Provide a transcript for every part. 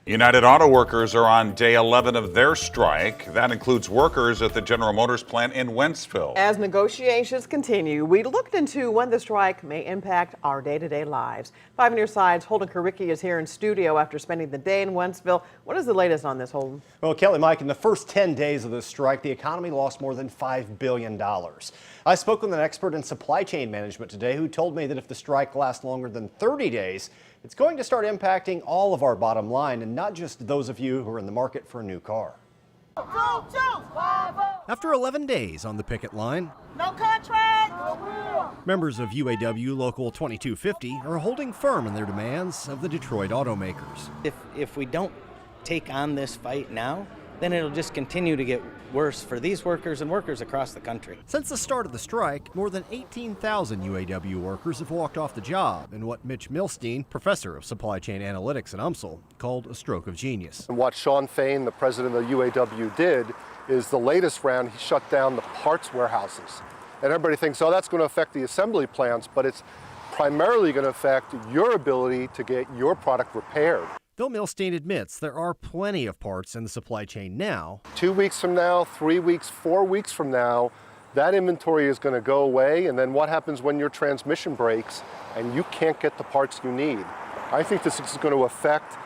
United Auto Workers are on day 11 of their strike. That includes workers at the General Motors plant in Wentzville. As negotiations continue, we looked into when the strike may impact our day-to-day lives. 5 News Side's Holden Karicki is here in studio after spending the day in Wentzville. What is the latest on this, Holden? Well, Kelly, Mike, in the first 10 days of the strike, the economy lost more than $5 billion. I spoke with an expert in supply chain management today who told me that if the strike lasts longer than 30 days, it's going to start impacting all of our bottom line and not just those of you who are in the market for a new car. After 11 days on the picket line, no contract, no wheel. Members of UAW Local 2250 are holding firm in their demands of the Detroit automakers. If we don't take on this fight now, then it'll just continue to get worse for these workers and workers across the country. Since the start of the strike, more than 18,000 UAW workers have walked off the job in what Mitch Milstein, professor of supply chain analytics at UMSL, called a stroke of genius. And what Shawn Fain, the president of the UAW, did is the latest round, he shut down the parts warehouses. And everybody thinks, oh, that's going to affect the assembly plants, but it's primarily going to affect your ability to get your product repaired. Though Milstein admits there are plenty of parts in the supply chain now. 2 weeks from now, 3 weeks, 4 weeks from now, that inventory is going to go away. And then what happens when your transmission breaks and you can't get the parts you need? I think this is going to affect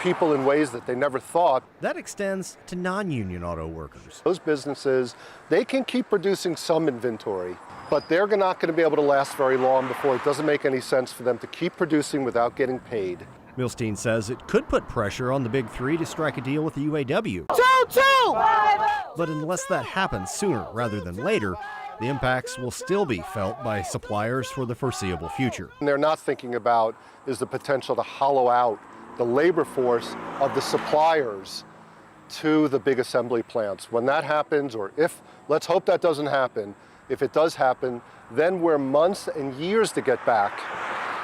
people in ways that they never thought. That extends to non-union auto workers. Those businesses, they can keep producing some inventory, but they're not going to be able to last very long before it doesn't make any sense for them to keep producing without getting paid. Milstein says it could put pressure on the Big Three to strike a deal with the UAW. But unless that happens sooner rather than later, the impacts will still be felt by suppliers for the foreseeable future. And they're not thinking about is the potential to hollow out the labor force of the suppliers to the big assembly plants. When that happens, or if, let's hope that doesn't happen, if it does happen, then we're months and years to get back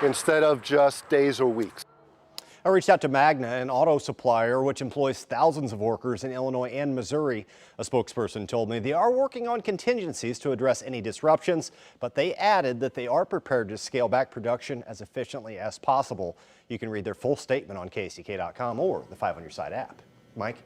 instead of just days or weeks. I reached out to Magna, an auto supplier which employs thousands of workers in Illinois and Missouri. A spokesperson told me they are working on contingencies to address any disruptions, but they added that they are prepared to scale back production as efficiently as possible. You can read their full statement on KCK.com or the 5 on Your Side app. Mike?